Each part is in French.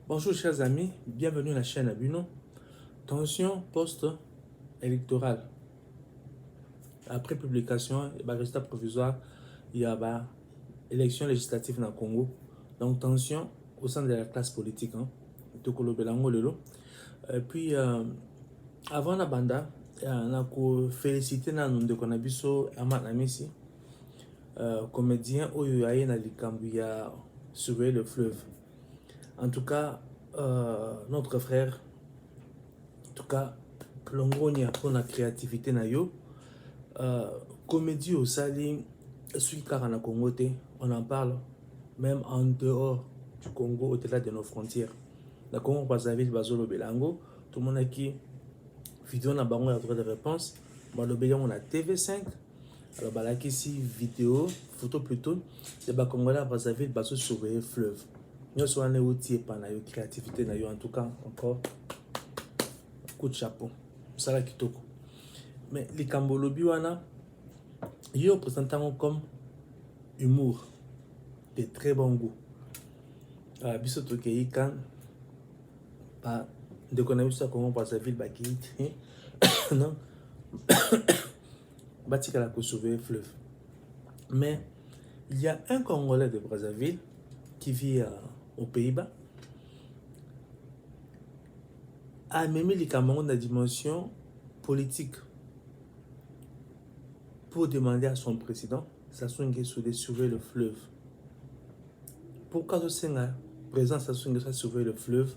Bonjour chers amis, bienvenue à la chaîne Abuno. Tension post-électorale. Après publication, résultat provisoire, il y a élection législative dans le Congo. Donc tension au sein de la classe politique. Et puis, avant la banda, on a félicité de Konabiso Amat Namisi, comédien Oyoyaye Nalikambu a surveillé le fleuve. En tout cas, notre frère, en tout cas, Longonia pour la créativité na yo, comédie au Sali, celui qui a Congo, on en parle même en dehors du Congo, au-delà de nos frontières. La Congo, Brazzaville, Bazolo, Belango, tout le monde a qui vidéo na bango la droit de réponse. Malobé, on a TV5. Alors, bah là, ici, vidéo, photo plutôt, c'est bah Congolais à Brazzaville, bah surveiller fleuve. Nous sommes allés outils par la créativité, en tout cas, encore, coup de chapeau. Ça là, kitoko. Mais les Cambolobi, wana, yo présentant comme humour, de très bon goût. Biso tokei kan, bah, de connaître ça comment Brazzaville, bah, qui non, Batika la sauver fleuve. Mais il y a un Congolais de Brazzaville qui vit aux Pays-Bas, a même les Cameroun dans la dimension politique pour demander à son président Sassou Nguesso de surveiller le fleuve. Pourquoi ce président Sassou Nguesso surveiller le fleuve?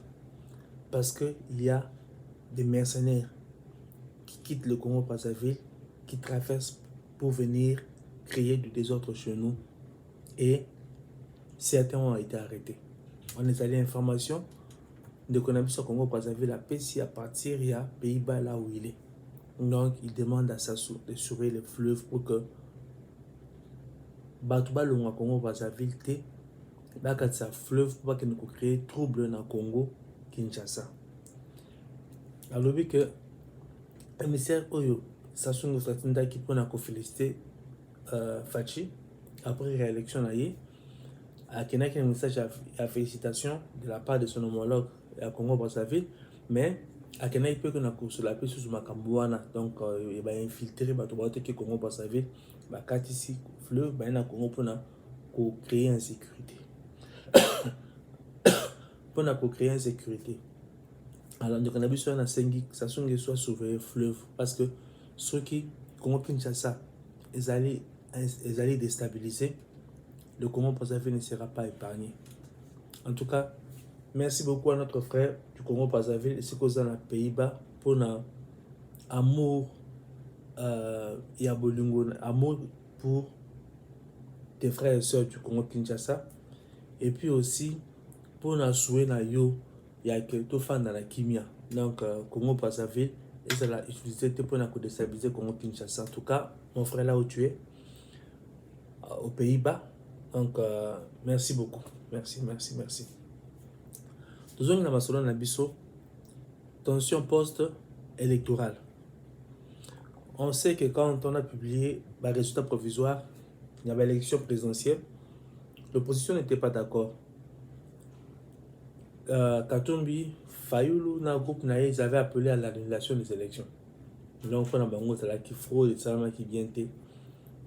Parce qu'il y a des mercenaires qui quittent le Congo Brazzaville, qui traversent pour venir créer du désordre chez nous. Et certains ont été arrêtés. On est allé à l'information de qu'on a vu ce Congo Brazzaville, la PCI à partir, il y a Pays-Bas là où il est. Donc, il demande à Sassou de surveiller le fleuve pour que Batouba le Congo Brazzaville te bakatsa sa fleuve pour qu'il ne crée trouble dans le Congo Kinshasa. Alors que émissaire Oyo Sassou Nguesso qui peut féliciter Fachi après réélection là a un message à félicitations de la part de son homologue à Congo Brazzaville, mais à Kenya il peut que na course la paix sous Makambouana, donc il va infiltrer Batouba qui Congo Brazzaville, bah ici fleuve bah na Congo pour créer insécurité. Pour créer insécurité. Alors donc on a vu sur la Sengi Sassou Nguesso surveiller fleuve parce que ceux qui Congo Kinshasa ils allaient déstabiliser. Le Congo Brazzaville ne sera pas épargné. En tout cas, merci beaucoup à notre frère du Congo Brazzaville et ce qu'on a dans les Pays-Bas pour notre amour amour pour tes frères et sœurs du Congo Kinshasa et puis aussi pour notre souhait na yo il y a quelques fans dans la Kimia. Donc Congo Brazzaville et ça l'a utilisé pour déstabiliser le Congo Kinshasa. En tout cas, mon frère là où tu es aux Pays-Bas. Donc, merci beaucoup. Merci. Nous avons la tension post-électorale. On sait que quand on a publié le résultat provisoire, il y avait l'élection présidentielle, l'opposition n'était pas d'accord. Katumbi, Fayoulou, dans le groupe, ils avaient appelé à l'annulation des élections. Donc, on a qui fraude et qui vient.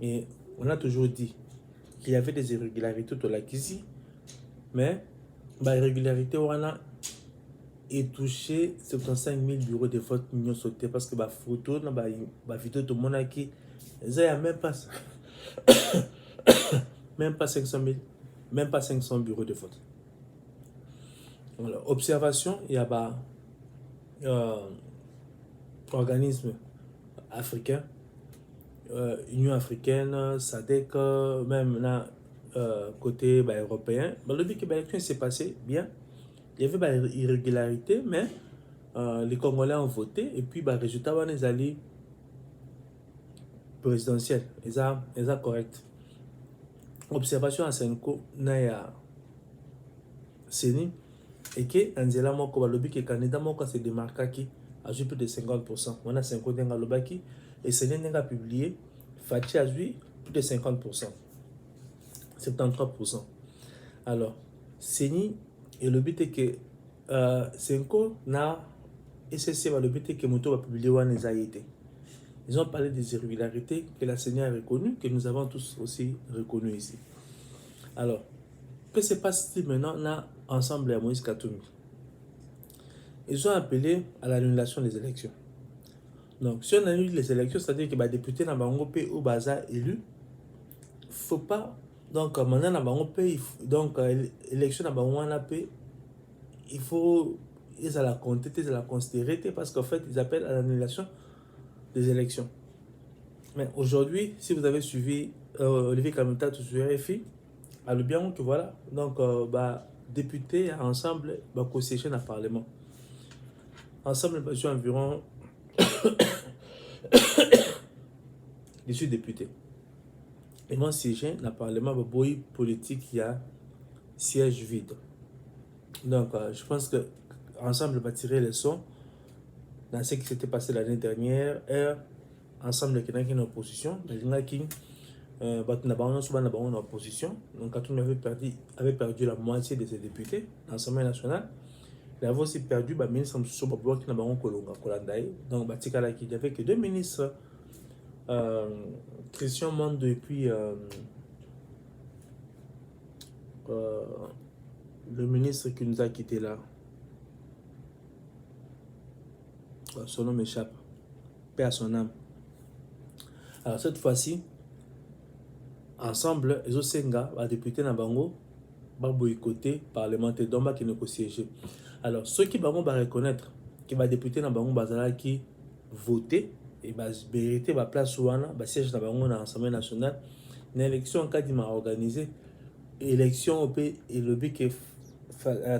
Et on a toujours dit qu'il y avait des irrégularités au Lakisi, mais l'irrégularité est touché 75 000 bureaux de vote mignon sauté parce que la photo, la vidéo, tout le monde a qui, il n'y a même pas, même pas 500 000, même pas 500 bureaux de vote. Voilà. Observation, il y a organisme africain, Union africaine, SADC, même là, côté européen. Le but que l'élection s'est passée bien. Il y avait des irrégularités, mais les Congolais ont voté et puis le résultat est allé présidentiel. Ils sont correct. Observation à Senko, Naya Seni, et que Angela Moko, le but que le candidat Moko s'est démarqué qui a joué plus de 50%. On a 50 dans le baki et Seni a publié, Fachi a joué plus de 50%. 73%. Alors, Seni, et le but est que Senko na SSC va le but que Moto va publier les été. Ils ont parlé des irrégularités que la CENI a reconnues, que nous avons tous aussi reconnues ici. Alors, que se passe-t-il maintenant là, ensemble à Moïse Katumbi? Ils ont appelé à l'annulation des élections. Donc, si on annule les élections, c'est-à-dire que les députés dans le pays ou Baza élu, il ne faut pas. Donc, maintenant, dans le pays, donc, l'élection dans le pays, il faut. Ils ont la compter, ils ont la considérer, parce qu'en fait, ils appellent à l'annulation des élections. Mais aujourd'hui, si vous avez suivi Olivier Kamita sur RFI, alors bien que voilà, donc, députés ensemble, co-siéger dans le Parlement. Ensemble, ils sont environ 18 députés. Ils vont siéger dans le Parlement, il politique, il y a siège vide. Donc, je pense que ensemble, va tirer les leçons dans ce qui s'était passé l'année dernière. Et ensemble, il y a une opposition. Il y a qui en opposition. Donc, quand on avait perdu la moitié de ses députés dans l'Assemblée nationale, il avait aussi perdu le ministre qui donc, il n'y avait que deux ministres. Christian Monde et puis le ministre qui nous a quitté là. Son nom m'échappe. Paix à son âme. Alors cette fois-ci, ensemble, les Osenga, les députés Nabango, va boycotter parlementaire donc qui ne peut siéger. Alors ceux qui vont reconnaître que les députés Nabango Bazala qui voter et mériter la place où on a siège dans l'Assemblée nationale, une élection en cas d'ima organisée, élection au pays et le but que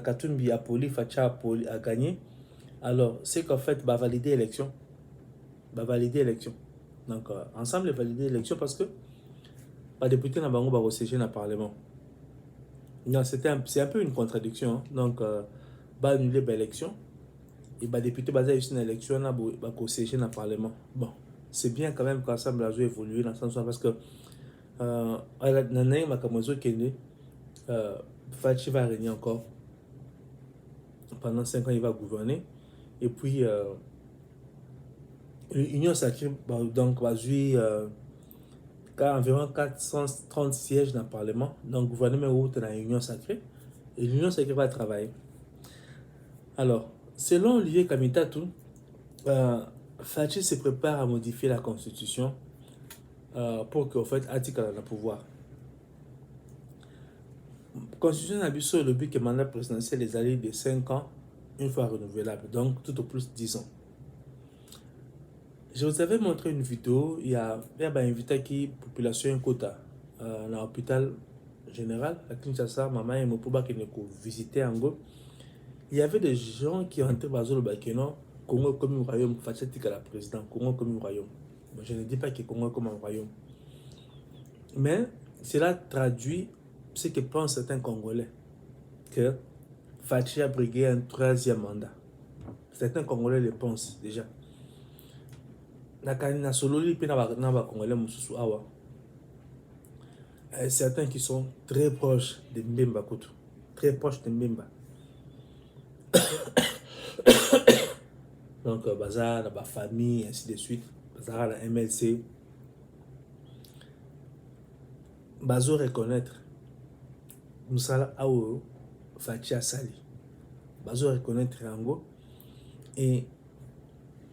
Katumbi Apoli Facha Apoli a gagné. Alors, c'est qu'en fait, va valider l'élection. Donc, ensemble, valider l'élection parce que les députés n'a pas siéger dans le Parlement. C'est un peu une contradiction. Hein. Donc, va annuler l'élection. Et les députés basés sur une élection, va siéger dans le Parlement. Bon, c'est bien quand même qu'ensemble, a évolué dans ce sens parce que Fachi va régner encore. Pendant 5 ans, il va gouverner. Et puis, l'Union sacrée, donc, va jouer environ 430 sièges dans le Parlement. Donc, le gouvernement est dans l'Union sacrée. Et l'Union sacrée va travailler. Alors, selon Olivier Kamitatou, Fachi se prépare à modifier la Constitution pour qu'en fait, Atika ait le pouvoir. La Constitution a le but que le mandat présidentiel est allé de 5 ans, une fois renouvelable, donc tout au plus 10 ans. Je vous avais montré une vidéo, il y a invité qui population quota dans l'hôpital général à Kinshasa, maman et Mopoba qui nous visité en Angola. Il y avait des gens qui entraient dans le Bakeno, Congo comme un royaume, Fachetika la président, Congo comme un royaume. Je ne dis pas que Congo comme un royaume. Mais cela traduit ce que pensent certains Congolais, que Fachi a brigué un 3e mandat. Certains Congolais le pensent déjà. Certains qui sont très proches de Mbemba Kutu, très proches de Mbemba. Donc, Bazar, la famille, ainsi de suite. Bazar, la MLC. Bazo reconnaître Moussala Aou Fachi Asali. Bazo reconnaître Rango. Et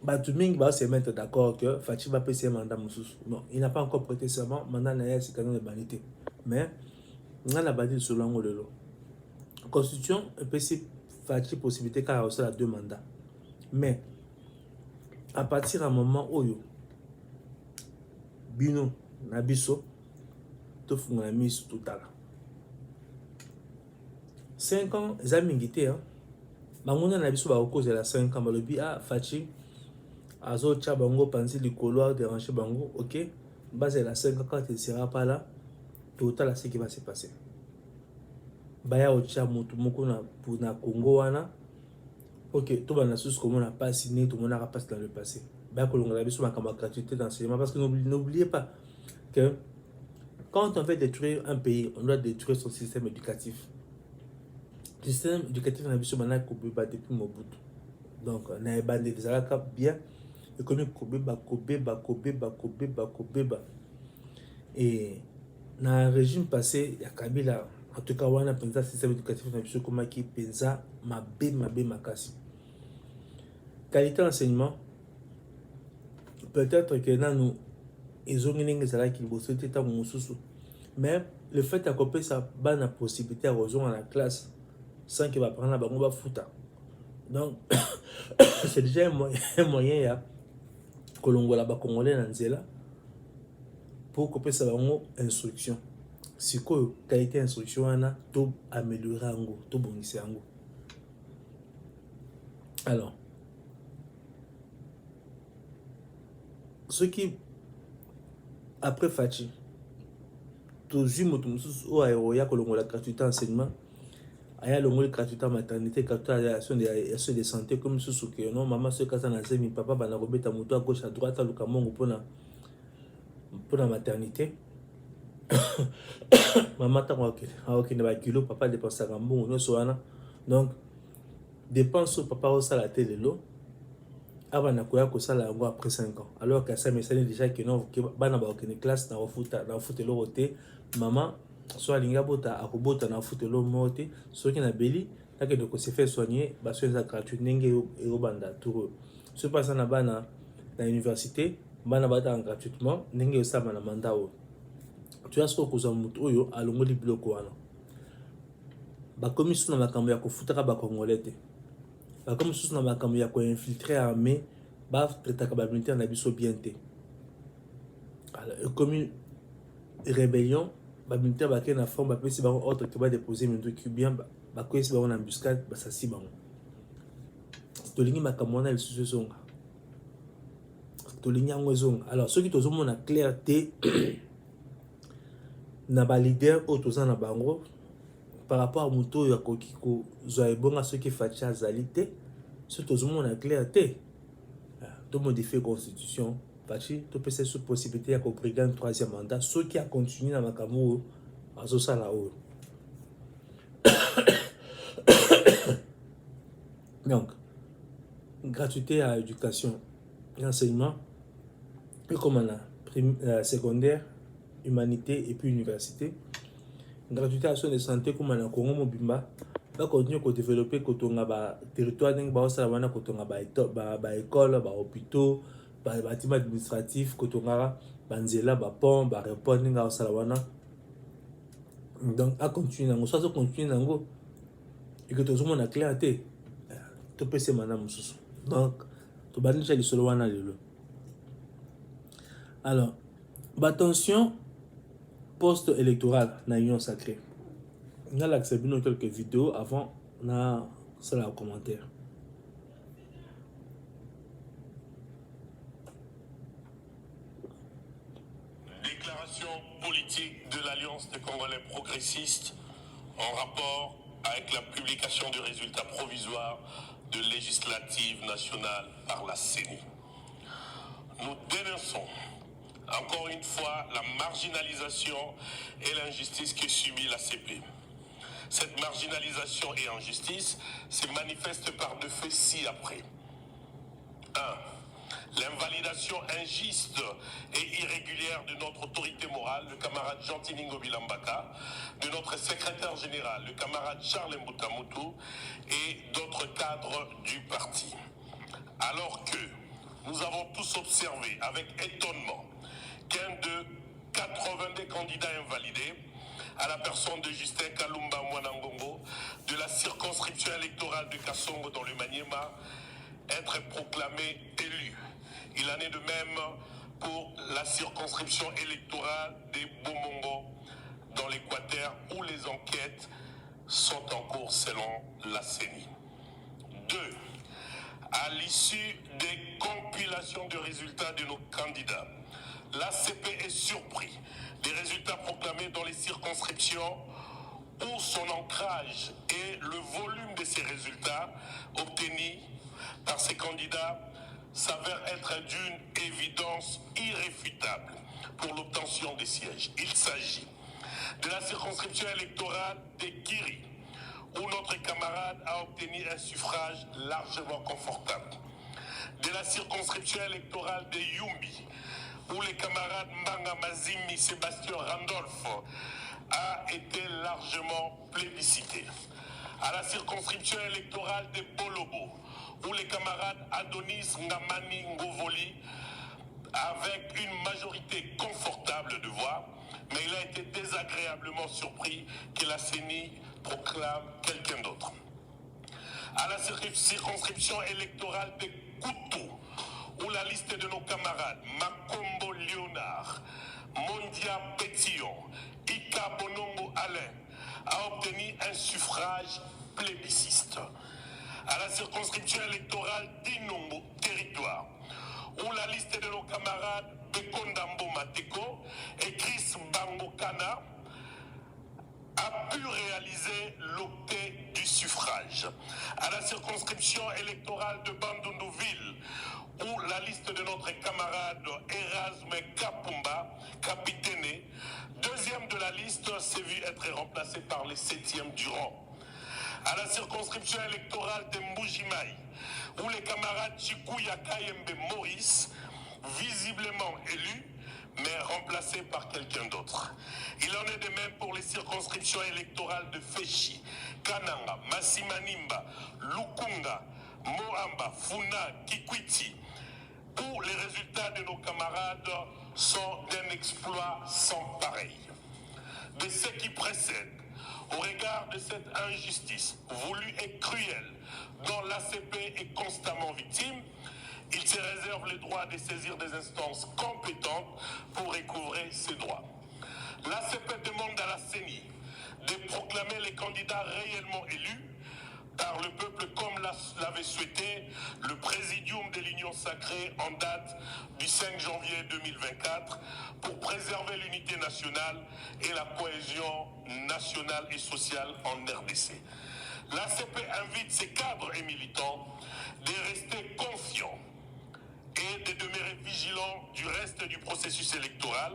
Batuming va se mettre d'accord que Fachi va passer un mandat Moussous. Non, il n'a pas encore prêté serment. Mandat n'a c'est canon de banité. Mais, on a bâti sur l'angle de l'eau. Constitution, peut Fachi possibilité car il a 2 mandats. Mais, à partir d'un moment où Bino, Nabiso, tout fonctionne mis tout à l'heure. 5 ans, ils ont mingité. Bango Nabiso va cause de la 5 ans. Le bi a Fachi. Azo tcha bango penser le couloir déranger bango, ok. Base la 5 ans quand il ne sera pas là, total ce qui va se passer. Baya ocha mutu moko na pour na Congo wana. Ok, tout le monde a su comment on n'a pas signé, tout le monde a pas dans le passé. Baya kolonga la biso makamba gratuité d'enseignement parce que n'oubliez pas que quand on veut détruire un pays, on doit détruire son système éducatif. Le système éducatif na biso bana kobeba depuis Mobutu. Donc na ebande ezalaka bien ekomi kobeba et na régime passé ya Kabila en tout cas wana penza système éducatif na biso komaki penza mabe makasi. Qualité d'enseignement peut-être que nanu ezongi ndenge ezalaki liboso te ntango mosusu, mais le fait akopesa bana possibilité ya kozonga na classe sans que baparent na bango bafuta, donc c'est déjà un moyen ya kolongola bakongolais na nzela pour kopesa bango instruction. Sikoyo qualité instruction wana to améliorer yango to bongisa yango. Alors ce qui après Fachi tozwi moto mosusu oyo ya kolongola gratuité enseignement aya longoli gratuité maternité gratuité action de santé comme mosusu ke non maman soki aza na zemi papa bana kobeta moto à gauche à droite aluka mongo mpona maternité maman ntango akokende bakilo papa dépensaka mbongo nyonso wana. Donc dépense oyo papa osala te lelo abana koya kosala yango après 5 ans, alors que ça mesani déjà que non bana bakokende classe na bafuta eloko te. Maman so alingi abota akobota na bafuta eloko moko te, soki na beli akende kose faire soigner baso eza gratuit ndenge ekobanda tour. So pasa na bana na université bana bataka gratuitement ndenge osama na mandat oyo. Tu as soko kozwa moto oyo alongoli biloko wana bakomi susu na makambo ya kofutaka bakongolais te, bakomi susu na makambo ya koinfiltrer armée batretaka bamilitaire na biso bien te. Alors ekomi rébellion bamilitaire bakei na forme bapesi bango ordre ke badéposer minduki bien bakwesi bango na embuscade basasi bango. Tolingi makambo wana lisusu ezonga, tolingi yango ezonga. Alors soki tozomona clair te na balider oyo toza na bango par rapport à moto oyo akoki kozwa ebonga soki Fachi azali te, soki tozomona clair te tomodifie constitution Fachi topesa so possibilité ya kobriguer un troisième mandat soki a continuer na makambo oyo azosala oyo. Donc gratuité à éducation et enseignement et comme secondaire, humanité et puis université. Gratuité à soins de santé comme en Congo Mobimba va continuer à développer kotonga ba territoire ndenge ba osala wana kotonga ba école ba hôpitaux ba bâtiments administratifs kotonga ba nzela ba pont ba aéroport ndenge osala wana. Donc à continuer nango soit continuer nango et que tout le monde a clarté to pese madame mususu. Donc to bani cha lisolo wana lelo. Alors attention post-électoral na Union Sacrée. On a accepté quelques vidéos avant, on a cela en commentaire. Déclaration politique de l'Alliance des Congolais progressistes en rapport avec la publication du résultat provisoire de législative nationale par la CENI. Nous dénonçons encore une fois la marginalisation et l'injustice que subit la CP. Cette marginalisation et injustice se manifeste par deux faits ci-après. 1. L'invalidation injuste et irrégulière de notre autorité morale, le camarade Jean-Tiningo Bilambaka, de notre secrétaire général, le camarade Charles Mbutamutu, et d'autres cadres du parti. Alors que nous avons tous observé avec étonnement qu'un de 82 candidats invalidés, à la personne de Justin Kalumba Mwanangongo, de la circonscription électorale de Kassongo dans le Maniema, être proclamé élu. Il en est de même pour la circonscription électorale des Bomongo dans l'Équateur, où les enquêtes sont en cours selon la CENI. 2. À l'issue des compilations de résultats de nos candidats, l'ACP est surpris des résultats proclamés dans les circonscriptions où son ancrage et le volume de ces résultats obtenus par ces candidats s'avèrent être d'une évidence irréfutable pour l'obtention des sièges. Il s'agit de la circonscription électorale des Kiri, où notre camarade a obtenu un suffrage largement confortable. De la circonscription électorale de Yumbi, où les camarades Mbanga Mazimi Sébastien Randolph a été largement plébiscité. À la circonscription électorale de Bolobo, où les camarades Adonis Ngamani Ngovoli, avec une majorité confortable de voix, mais il a été désagréablement surpris que la CENI proclame quelqu'un d'autre. À la circonscription électorale de Koutou, où la liste de nos camarades Makombo Léonard, Mondia Pétillon, Ika Bonongo Alain a obtenu un suffrage plébisciste. À la circonscription électorale d'Inongo Territoire, où la liste de nos camarades Bekondambo Mateko et Chris Bangokana a pu réaliser l'octet du suffrage. À la circonscription électorale de Bandundouville, où la liste de notre camarade Erasme Kapumba, capitaine, deuxième de la liste, s'est vu être remplacé par les 7e du rang. À la circonscription électorale de Mbujimaï, où les camarades Chikuya Kayembe Maurice, visiblement élus, mais remplacés par quelqu'un d'autre. Il en est de même pour les circonscriptions électorales de Féchi, Kananga, Massimanimba, Lukunga, Moamba, Funa, Kikwiti, où les résultats de nos camarades sont d'un exploit sans pareil. De ce qui précède, au regard de cette injustice voulue et cruelle dont l'ACP est constamment victime, il se réserve le droit de saisir des instances compétentes pour recouvrer ses droits. L'ACP demande à la CENI de proclamer les candidats réellement élus par le peuple comme l'avait souhaité le Présidium de l'Union sacrée en date du 5 janvier 2024 pour préserver l'unité nationale et la cohésion nationale et sociale en RDC. L'ACP invite ses cadres et militants de rester confiants et de demeurer vigilants du reste du processus électoral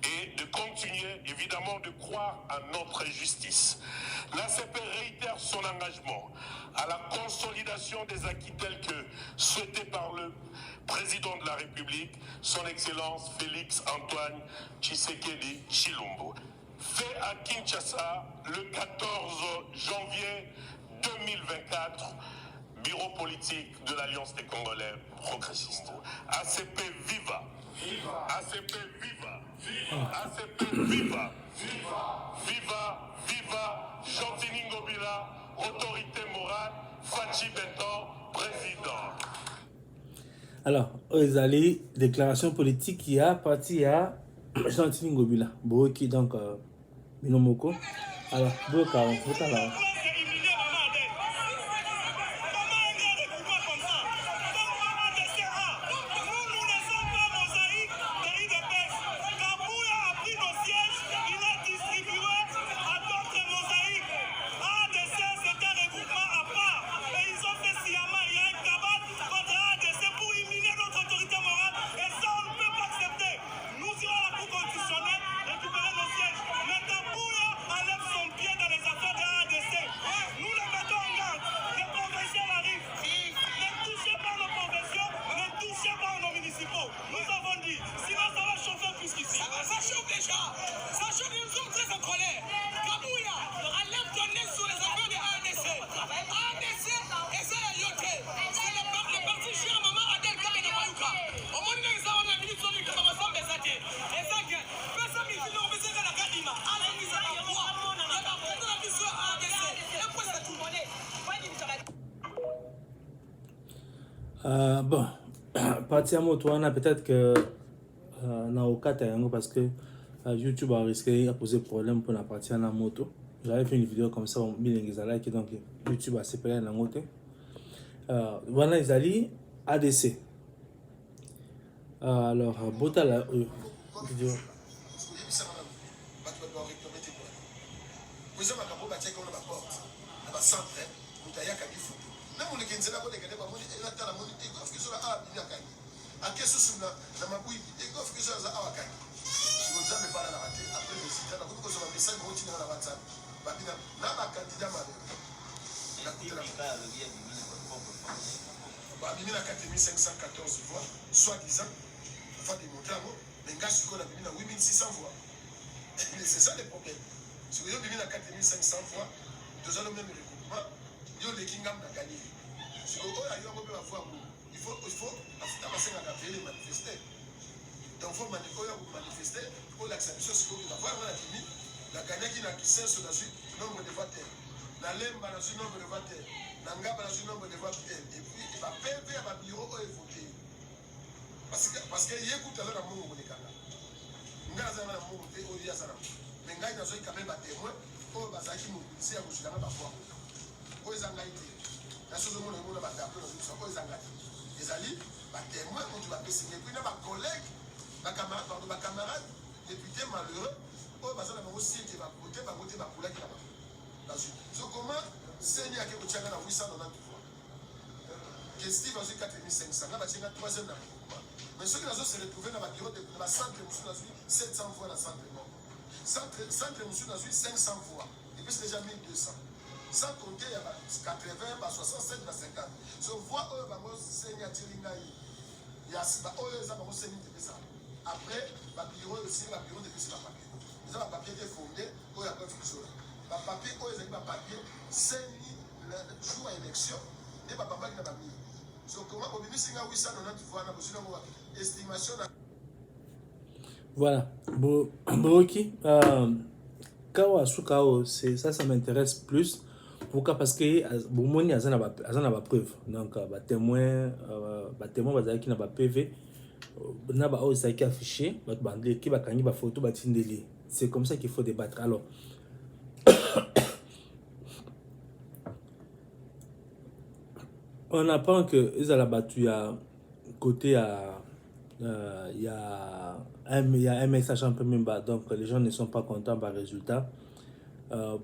et de continuer évidemment de croire à notre justice. L'ACP réitère son engagement à la consolidation des acquis tels que souhaités par le président de la République, son Excellence Félix Antoine Tshisekedi Tshilombo. Fait à Kinshasa le 14 janvier 2024, Bureau politique de l'Alliance des Congolais progressistes. ACP viva! Viva! ACP viva! Viva! ACP viva! Viva! Viva! Viva! Chantini Ngobila, autorité morale, Fachi Benton, président. Alors, ils allaient déclaration politique qui a parti à Chantini Ngobila. Bon, qui donc Minomoko. Alors, bon, vous allez. Bon, parti à moto, on a peut-être que na okata yango parce que YouTube a risqué à poser problème pour la partie à la moto. J'avais fait une vidéo comme ça, on mis les like donc YouTube a séparé la moto. Voilà, ils allaient ADC. Alors, Bota la vidéo. Abimi na 4514 voix, soi-disant, il faut démontrer à moi, mais gars, ce qu'on a abimi na 8600 voix. C'est ça le problème. Si vous avez 4500 fois, deux ans le même regroupement, vous avez les kingdoms à gagner. Si vous avez un peu à voir, il faut manifester. Donc, il faut manifester pour l'acceptation. Si vous avez la gagne qui n'a qu'un sur le nombre de votes. La lemba dans le nombre de votes. La ngaba dans le nombre de votes. Et puis, il va PV à bureau et voter. Parce que il y a tout à l'heure dans mon monde. Ngaza na mo te o ya sana mais ngai na zo ikame ba témoin o bazaki mo si ya kushika ba kwa o ezanga ite na so zo mo na ba tape na so o ezanga ezali ba témoin on doit signer puis na ba collègue ba camarade député malheureux o bazana mo si ke ba voter ba kula ki na ba so comment senya ke kuchanga na 890 fois que Steve a 4500 na ba chenga 3e na mais ceux qui se retrouvent dans la bureau de la centre de monsieur 700 fois la centre mort. Centre de monsieur 500 fois. Et puis c'est déjà 1200. Sans compter, il y a 80, 67, 50. Je vois eux, il y a Tiringaï. Il y a après, le bureau aussi, le bureau de la papier. Ils ont un papier qui est fondé, il y a pas de chose. Le papier, ils ont un papier, c'est le jour à l'élection, et le papa qui n'a pas mis. Voilà. Boki, Kawa Sukao, ça m'intéresse plus. Pourquoi? Parce que Boumoni a pas preuve. Donc, témoin qui n'a pas PV, n'a pas affiché, qui va gagner la photo, c'est comme ça qu'il faut débattre. Alors, on apprend que ils ont battu à côté il y a un message un peu même bas, donc les gens ne sont pas contents par le résultat.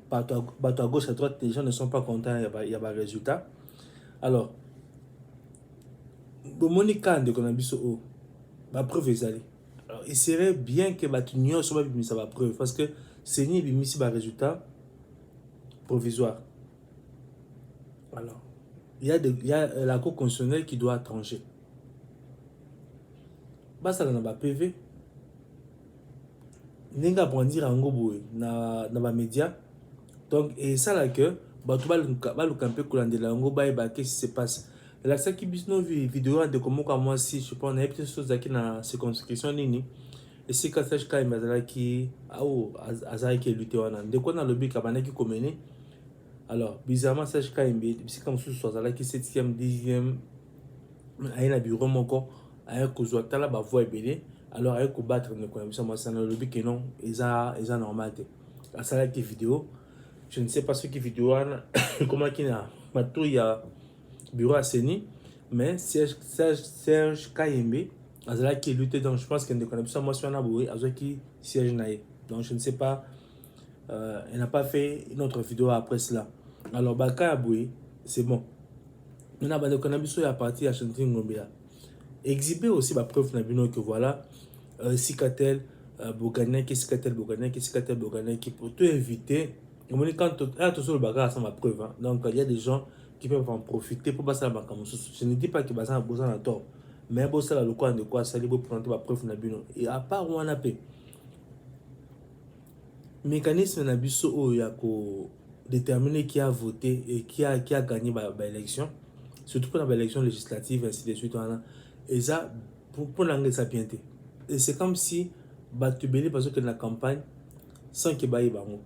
Partout à gauche à droite, les gens ne sont pas contents, il y a pas de résultat. Alors, Monica de Konabiso, ma preuve est allée. Alors, il serait bien que l'union soit mise à la preuve, parce que c'est ni mis à résultat provisoire. Alors, il y a la Cour constitutionnelle qui doit trancher. Ça dans le PV. Nenga brandir en boy na média. Donc, et ça là que, le campé coulant la ngo qu'est-ce qui se passe. Là, ça qui bis nos vidéos de comment moi si je pense, il y a petites choses qui na circonscription nini. Et c'est quand ça je quand il qui azai qui lutter wana. De quoi dans le but kabana qui comené. Alors, bizarrement ça je quand c'est comme sous soit là qui 7e, 10e à un bureau mon corps à un cousin tala ba voix belé. Alors avec combattre ne connaît pas moi ça dans le but que non, ils a normal. À ça là qui vidéo. Je ne sais pas ce qui vidéo comment qui n'a pas tout il y a bureau à Seni mais Serge Kayembe azala qui lutte donc je pense qu'elle ne connaît pas moi sur Naboui azala qui siège naïe donc je ne sais pas elle n'a pas fait une autre vidéo après cela. Alors Baka Aboui c'est bon on a pas connaît sur la partie à chanter Ngombia exhiber aussi ma preuve nabino que voilà Sikatel Bogana qui Sikatel Bogana qui Sikatel Bogana qui pour tout éviter quand tout sur le bagage ça ma preuve hein. Donc il y a des gens qui peuvent en profiter pour passer à la banque. Je ne dis pas que ça a besoin de tort, mais bon ça le quoi de quoi ça pour prendre ma preuve nabino et à part où on a payé mécanisme nabiso il y a ko déterminer qui a voté et qui a gagné l'élection surtout pour l'élection législative ainsi de suite et ça pour l'anglais ça pienté et c'est comme si tu belé parce que la campagne sans que baï bango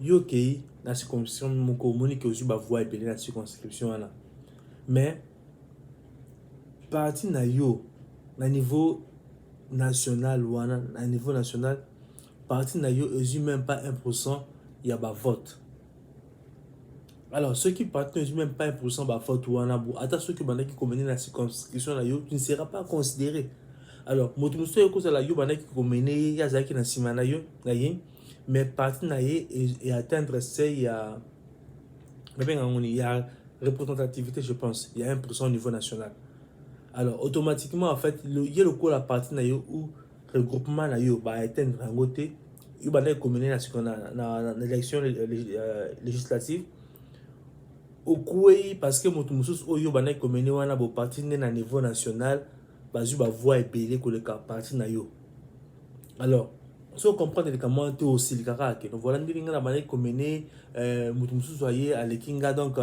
yo kei na circonscription mon communique aussi ba voix belé na circonscription là mais parti na yo na niveau national ou à niveau national parti na yo exige même pas 1% il y a ba vote. Alors ceux qui partent ne même pas 1% ba vote ou en abou attends ceux qui bana qui communiquent la circonscription là yo tu ne seras pas considéré. Alors moto yo ko la yo bana qui communiquent ya zaki na sima na yo na yin mais parti na et atteindre c'est il y a représentativité je pense il y a 1% au niveau national. Alors automatiquement en fait il y a le coup la partie na yo ou regroupement na yo va atteindre un côté il va communiquer na l'élection législative okoué parce que moto mususu oyo bana komeni wana bo parti na niveau national bazu ba voix ebele ko le parti na yo. Alors si on comprend les comment tu aussi le caractère donc voilà ndinga na bana komeni moto mususu aye alekinga donc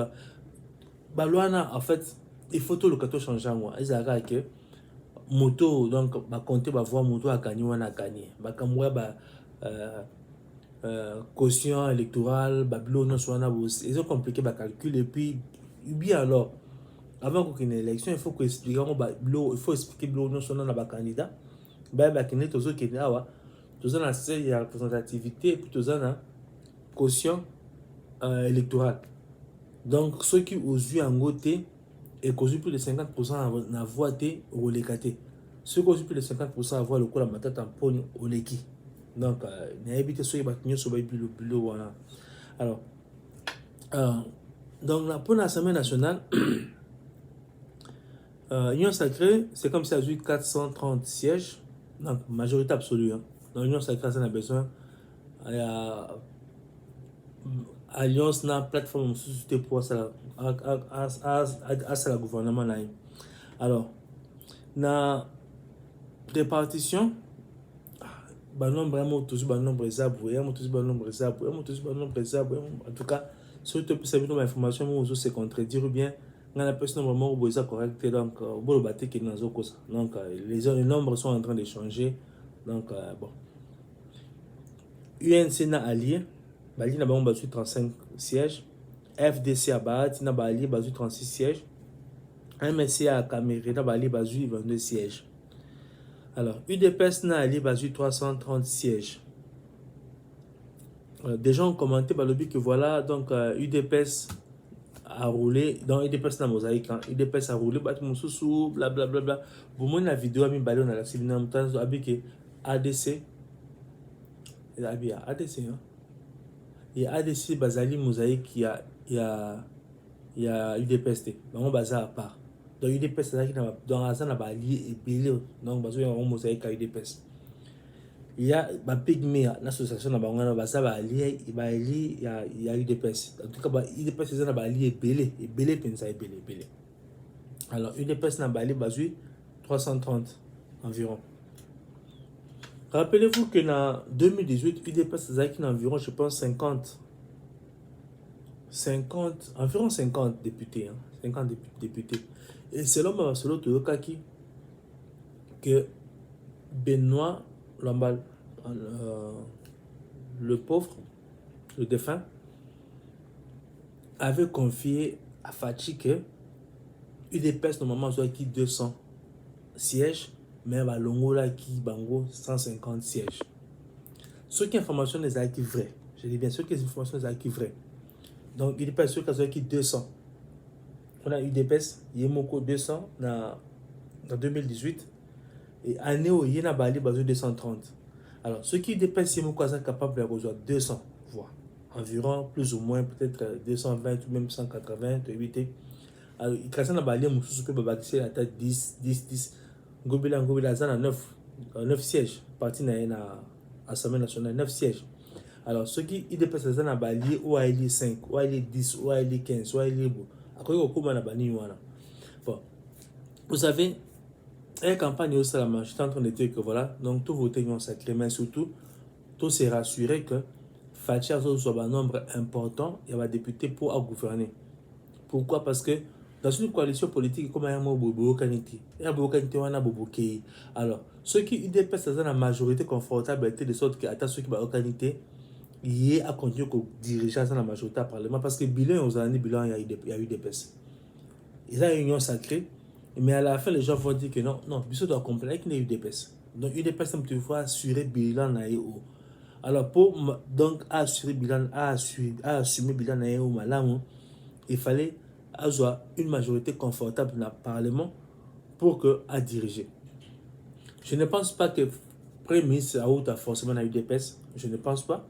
balwana en fait il faut tout le cadeau changer moi ezaka que moto donc ba compter ba voix moto a gagné wana gagné ba kamwa ba caution électorale bablo non soit na ils ont compliqué ba calcul et puis bien alors avant qu'une élection il faut que expliquer il faut expliquer blo non soit na ba candidat ba kene tozo kene awa tozo na c'est ya représentativité et puis tozo na caution électorale donc ceux qui ont eu en côté et causé plus de 50% na voix té au lécaté ceux qui ont eu plus de 50% à voix le coup la matata en pogno au léki. Donc, il y a évité ce qui sur le bureau. Voilà. Alors, donc, pour l'Assemblée nationale, l'Union sacrée, c'est comme si elle a eu 430 sièges, donc majorité absolue. Hein. Donc, l'Union sacrée, ça a besoin. Il y a Alliance, na plateforme société pour ça, la gouvernement. Alors, la répartition. Nombre vraiment toujours nombre en tout cas surtout pour savoir l'information où se contredire ou bien on a personne vraiment au correct donc bon battre qui dans donc les nombres sont en train de changer donc bon UNC na allié bali na bango battu 35 sièges FDC a bati na bali battu 36 sièges MSC à Cameroun na bali battu 22 sièges. Alors, UDPS n'a allé basu 330 sièges. Des gens ont commenté le but que voilà, donc UDPS a roulé, dans UDPS na mosaïque, hein, UDPS a roulé, sous blablabla. Pour moi, la vidéo a mis ballon dans la séminaire, avec ADC. Il y a ADC, hein. Il y a ADC, Bazali, mosaïque, il y a UDPS, on bazar à part. Donc UDPS dans la zone là lié et belé donc bazo ya mosaïque à UDPS il y a ba pygmée l'association na bango na basa ba lié il y a UDPS en tout cas ba UDPS ça na ba lié et belé pensa et belé alors UDPS na ba lié bazo 330 environ. Rappelez-vous que en 2018 UDPS ça qui environ je pense 50 environ 50 députés, hein, 50 députés. Et selon Marcelo Toyokaki, que Benoît Lambal, le pauvre, le défunt, avait confié à Fachi que UDPS normalement soit qui 200 sièges, mais à Longola qui bango 150 sièges. Ce qui information est acquis vrai. Je dis bien ce qui est information est acquis vrai. Donc UDPS sur cas qui 200. On a UDPS Yemoko 200 en 2018 et année où il y a Bali basé 230. Alors ceux qui UDPS Yemoko sont capables de recevoir 200 voix environ plus ou moins peut-être 220 ou même 180 éviter. Alors il casse na Bali mususu peut bâtir la tête 10 Ngobila zana 9 sièges parti na Assemblée nationale 9 sièges. Alors ceux qui UDPS zana Bali ou a 5 ou a 10 ou a 15 ou a bon, vous savez, la campagne au Salama, je suis en train de dire que voilà, donc tout voter non sacré, mais surtout, tout s'est rassuré que Fatia soit un nombre important et va député pour gouverner. Pourquoi? Parce que dans une coalition politique, comme il y a un bobo canité, il y a bobo canité, on a bobo kei. Alors, ceux qui UDPS dans la majorité confortable, de sorte que attends ceux qui ont canité, il y a à continuer que diriger dans la majorité du Parlement parce que bilan aux années bilan il y a eu des baisses. Il y a une union sacrée, mais à la fin les gens vont dire que non, Bissot doit comprendre qu'il y a eu des baisses. Donc une des personnes tu vois assurer bilan na haut. Alors pour donc assurer bilan assumer bilan na haut malamu, il fallait avoir une majorité confortable dans le Parlement pour que à diriger. Je ne pense pas que le Premier ministre a forcément eu des baisses, je ne pense pas.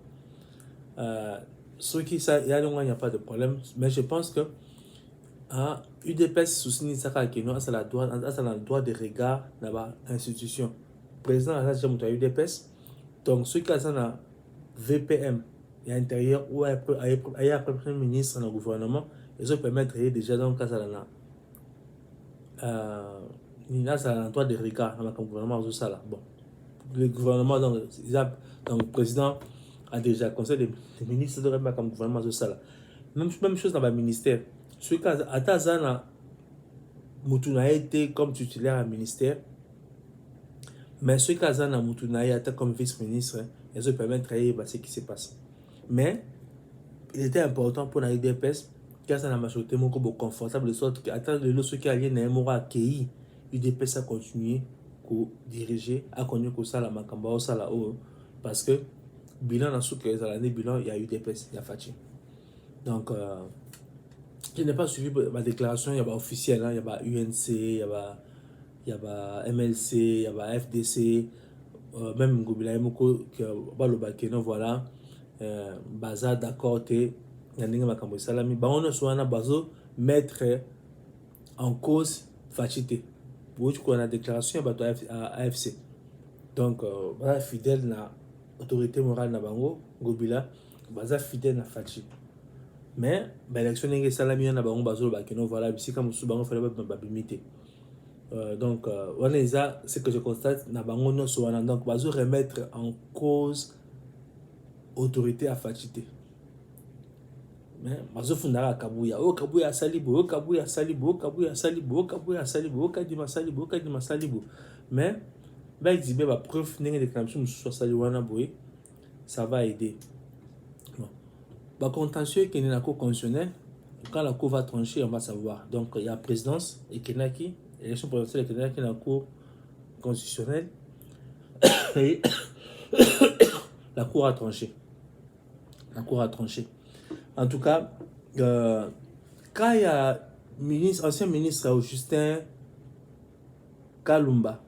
Ceux qui savent, il n'y a pas de problème, mais je pense que UDPS soucigne ça a le droit de regard dans l'institution. Le président a déjà UDPS, donc ceux qui ont VPM et intérieur ou il y a un premier ministre dans le gouvernement, ils ont permettre déjà donc à ça Nina ça en toi de regard dans le gouvernement au ça là bon le gouvernement donc le président a déjà conseil des ministres de remettre comme gouvernement au ça là même chose dans le ministère ce cas à Tazana Mutuna a été comme titulaire à ministère mais ce cas là Mutuna a été comme vice-ministre ils ont permettre ce qui se passe mais il était important pour la UDPS car ça n'a majorité beaucoup confortable de sorte que attendre le ceux qui allaient n'aiment accueilli UDPS a continué à diriger à continuer que ça la makamba au ça là parce que bilan dans ce que les années bilan il y a UDPS il y a Fachi donc je n'ai pas suivi ma déclaration il y a pas officiel il y a pas UNC il y a pas MLC il y a pas FDC même Ngobila Moko que le Bakeno voilà baza d'accord te ndenge makambo salami bango so wana bazo mettre en cause Fachité pour qu'on a déclaration bato à AFC donc baza fidèle na autorité morale na bango Ngobila baza fidèle na Fachi mais l'élection ndenge salami na bango bazo bakeno voilà bisika musu bango fallait ba bimité donc wana eza ce que je constate na bango no so wana donc bazo remettre en cause autorité à Fachité mais bazo fundara kabuya o kabuya salibo o kabuya salibo o kabuya salibo o kabuya salibo o kadima salibo o kadima salibo mais ba exhiber ba preuve ndenge déclaration musu saliwana boy ça va aider bon ba contentieux qui est na cour constitutionnelle quand la cour va trancher on va savoir donc il y a présidence et Kenaki élection présidentielle et Kenaki na cour constitutionnelle et la cour a tranché. La cour a tranché. En tout cas, quand il y a ancien ministre Justin Kalumba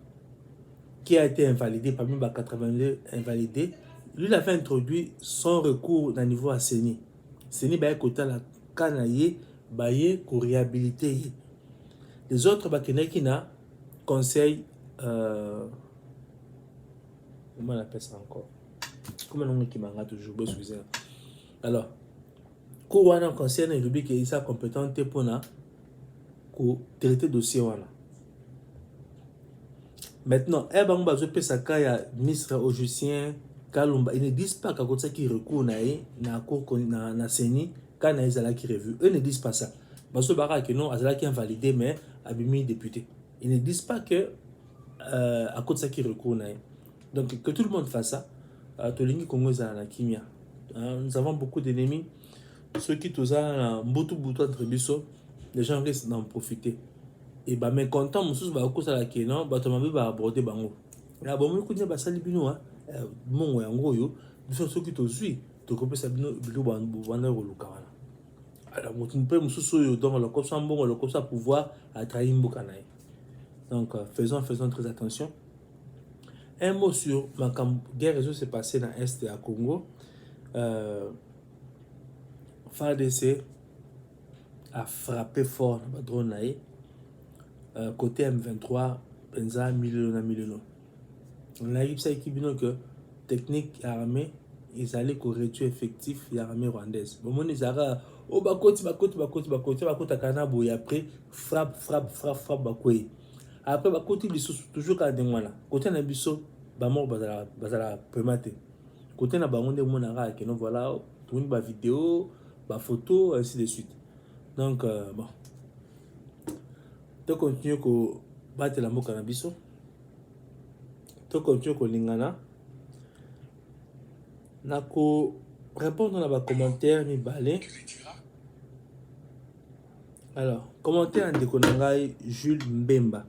qui a été invalidé parmi les 82 invalidés, lui il avait introduit son recours d'un niveau à CENI. CENI va écouter la canaille, bailler pour réhabiliter. Les autres qui n'a conseil comment on appelle ça encore? Comment on dit toujours alors Kouwana concerne le but qui est compétent pour traiter dossier wana maintenant ebang bazo pesa kaya ministre au Justin Kalumba ils ne disent pas qu'à côté qui recours na cour na CENI quand ils allaient qui revu eux ne disent pas ça bazo bara que non azala qui invalidé mais abimi député ils ne disent pas que à côté qui recours donc que tout le monde fasse ça Tolingi Congo na kimia nous avons beaucoup d'ennemis ceux qui tous ont beaucoup entre biso les gens risquent d'en profiter et bah mais content mususu ba ko sala ke non ba to mabe ba aborder bango la bon mo kunya ba sali bino mon yango yo biso ceux qui tozui to ko pesa bino bilo ba bana ko luka wana alors mo tumpe mususu yo donc le kopsa mbongo le kopsa pouvoir à trahir mbokanaï donc faisons très attention. Un mot sur ma guerre réseau s'est passé dans l'Est à Congo. FARDC a frappé fort dans le drone côté M23, Penza, Mileno. On a eu ça qui dit que technique armée, ils allaient réduire effectif de l'armée rwandaise. Bon, ils allaient au bakoti à Kanabo et après frappe bakoye. Après côté toujours quand demana côté na biso ba mort bazala primaté côté na bango de monara que non voilà pour une vidéo ba photo ainsi de suite donc bon to continue ko battre la moka na biso to continue ko lingana na ko répondre na ba commentaire mi balé alors commentaire en déconangai Jules Mbemba.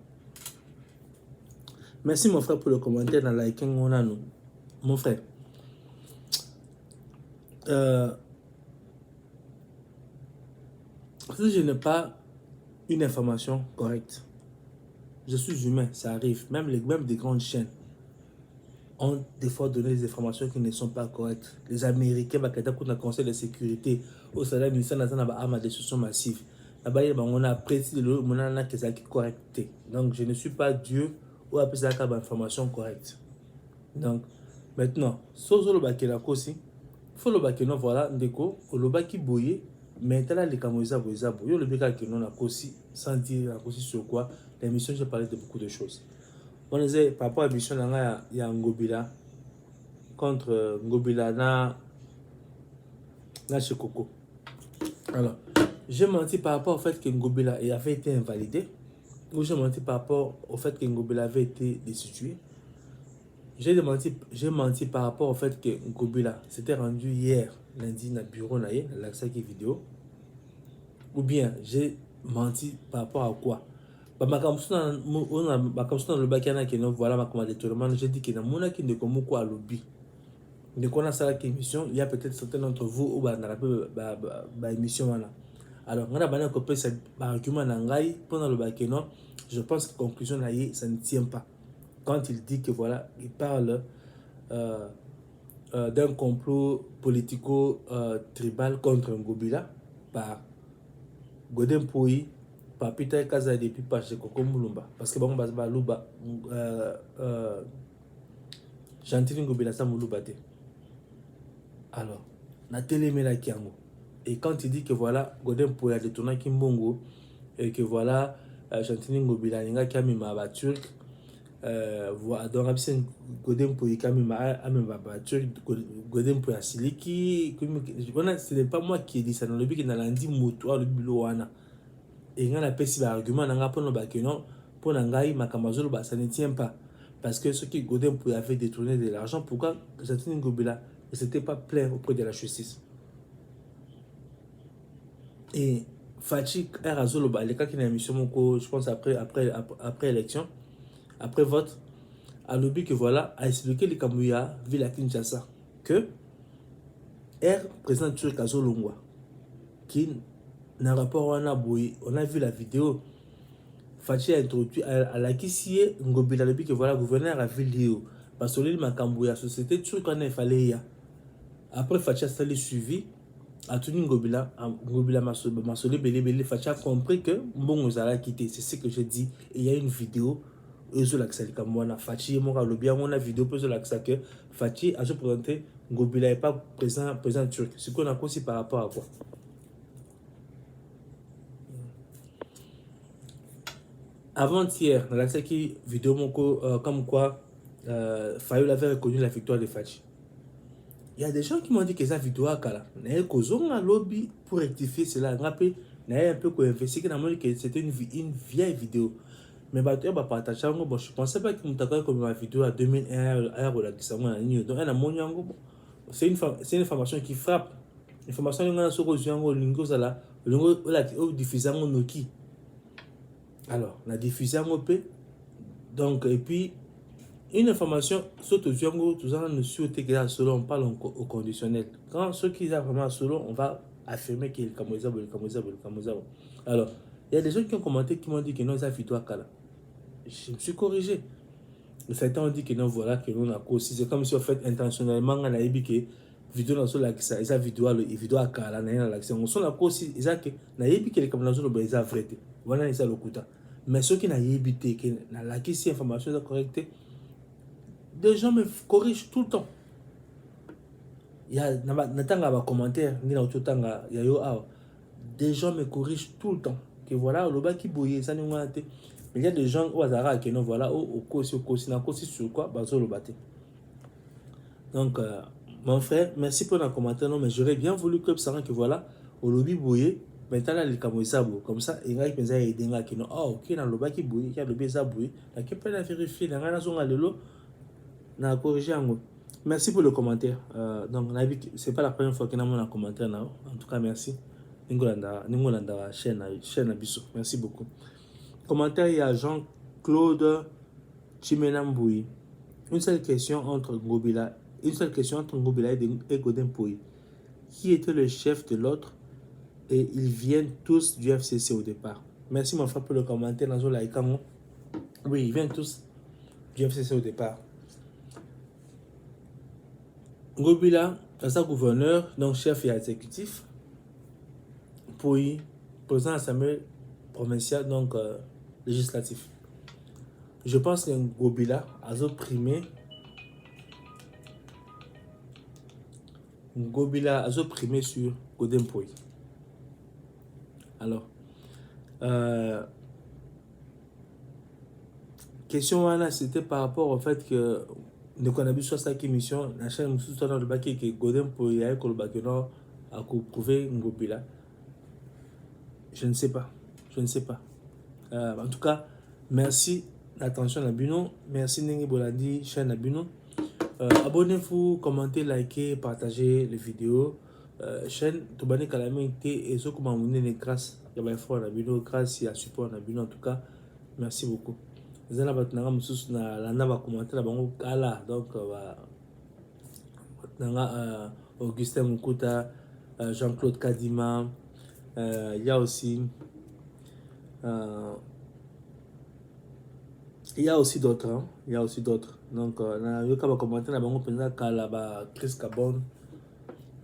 Merci mon frère pour le commentaire dans liking mon frère. Si je n'ai pas une information correcte, je suis humain, ça arrive. Même des grandes chaînes ont des fois donné des informations qui ne sont pas correctes. Les Américains, le Conseil de sécurité, au salaire ministère de destruction massive. On a apprécié le correct. Donc je ne suis pas Dieu ou appeler ça comme information correcte. Donc maintenant, si vous avez aussi, il faut le bakeno voilà ndeko, le baki boye Mais t'as là les camoisabo, yo le béca que non a aussi sans dire aussi sur quoi l'émission j'ai parlé de beaucoup de choses. On disait par rapport à l'émission il y a Ngobila contre Ngobila na chez Coco. Alors, j'ai menti par rapport au fait que Ngobila avait été invalidé, ou j'ai menti par rapport au fait que Ngobila avait été destitué. J'ai menti par rapport au fait que Ngobila s'était rendu hier, lundi, dans le bureau, dans l'accès vidéo. Ou bien, j'ai menti par rapport à quoi? Voilà, ma détournement, j'ai dit que dans mon qui ne comme quoi lobby. De quoi on a émission, il y a peut-être certains d'entre vous ou bah émission là. Alors, on a bien coupé cet argument nangai pendant le bac non. Je pense que conclusion là, ça ne tient pas. Quand il dit que voilà, il parle d'un complot politico-tribal contre Ngobila par Godem Poyi, par Peter Kaza et puis par Chekoko Moulumba. Parce que bon, Luba, Gentile Ngobila sa Moulumba. Alors, na télé la Kiango. Et quand il dit que voilà, Godem Poyi a détourné Kimbongo, et que voilà, Gentile Ngobila n'a qu'à mima turc. Donc Godem Poyi kamima turc, Godem Poyi asiliki. Ce n'est pas moi qui ai dit ça, dans le but qu'il a dit moto le biloana. Et il y a un argument pour Nangaï, Makamazolo, ça ne tient pas. Parce que ceux qui Godem Poyi avait détourné de l'argent, pourquoi Gentile Ngobila ne s'était pas plaint auprès de la justice? Et Fachi Erazolo, les cas qui n'a émission, je pense après élection, après vote, a lobby que voilà, a expliqué les Kamouya, ville à Kinshasa, que président turc Azolongwa, qui n'a rapport à Naboui, on a vu la vidéo, Fachi a introduit à la Kissier, Ngobila lobby que voilà, gouverneur a vu Léo, parce que l'île Makambouya, société turque en a fallait. Après Fachi a sali suivi, a tenu Ngobila Masole Belé, Fachi a compris que Mbongo Zala a quitté, c'est ce que j'ai dit, et il y a une vidéo. Fachi on a vidéo pour que Fachi a présenté Ngobila n'est pas président turc. Ce qu'on a aussi par rapport à quoi? Avant-hier, dans l'accès qui vidéo comme quoi Fayol avait reconnu la victoire de Fachi. Il y a des gens qui m'ont dit que cette vidéo a kala. N'a pas un lobby pour rectifier cela. N'a un peu investi que c'était une vieille vidéo. Mais je pensais pas que je comme ma vidéo à 2001 c'est une information qui frappe. Information alors la diffusion donc et puis une information surtout tout ça nous souhaite que solo on parle au conditionnel. Quand ceux qui ont vraiment solo on va affirmer qu'il est alors il y a des gens qui ont commenté qui m'ont dit que non ça vidéo à kala. Je me suis corrigé. Certains ont dit que non, voilà, que nous avons aussi. C'est comme si on fait intentionnellement, on a dit que vidéo dans l'accès, et vidéo à Kala, on a l'accès. On a aussi, ils ont dit que les caméras sont vraies. Voilà, ils ont le coup. Mais ceux qui n'ont pas évité, qui n'ont pas si information correcte, des gens me corrigent tout le temps. Il y a des commentaires, des gens me corrigent tout le temps. Que voilà, le bas qui bouille, ça nous a été. Mais il y a des gens au hasard qui nous voilà au cours sur quoi le battre. Donc mon frère, merci pour le commentaire. Non, mais j'aurais bien voulu que ça que voilà au lobby bouillé maintenant les camoisabo comme ça il y a qui aider qui non ok dans le bas qui bouille il y a le baiser bouillé la qui peut la vérifier dans la zone à l'élo na corriger en merci pour le commentaire donc c'est pas la première fois que nous avons un commentaire là en tout cas merci Ningolanda chaîne Abisso merci beaucoup. Commentaire, il y a Jean-Claude Chimenamboui. Une seule question entre Ngobila et Godem Poyi. Qui était le chef de l'autre? Et ils viennent tous du FCC au départ. Merci mon frère pour le commentaire. Oui, ils viennent tous du FCC au départ. Ngobila, sa gouverneur, donc chef et exécutif. Poyi, président Assemblée provinciale, donc législatif. Je pense que Ngobila a primé sur Godem Poyi. Alors, question voilà, c'était par rapport au fait que nous connaissons soit cette émission, la chaîne nous soutient dans le bac qui Golden pour y aller le bac non à prouver Ngopila. Je ne sais pas, je ne sais pas. En tout cas, merci d'attention à Bino, merci Nengi Bolandi, chaîne à Bino. Abonnez-vous, commentez, likez, partagez les vidéos. Chaîne Tobane Kalamite et ce que vous avez grâce à la Bino, grâce à support à Bino. En tout cas, merci beaucoup. Vous allez commenter donc Augustin Mukuta, Jean-Claude Kadima, il y a aussi d'autres, hein? Il y a aussi d'autres. Donc, commenter Chris Cabon.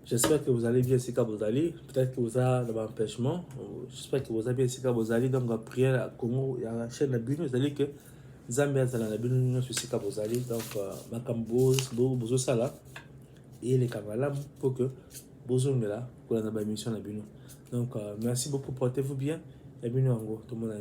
J'espère que vous allez bien, c'est vous allez. Peut-être que vous avez un empêchement. J'espère que vous allez bien, c'est vous allez. Donc, prière à Congo, il y a la chaîne de Bino, vous allez que Zambia, c'est la Bino, c'est vous allez. Donc, Macambos, Bozo Sala, et les camarades pour que Bozo là, pour la émission de Bino. Donc, merci beaucoup, portez-vous bien. Et Bino en gros, tout le monde a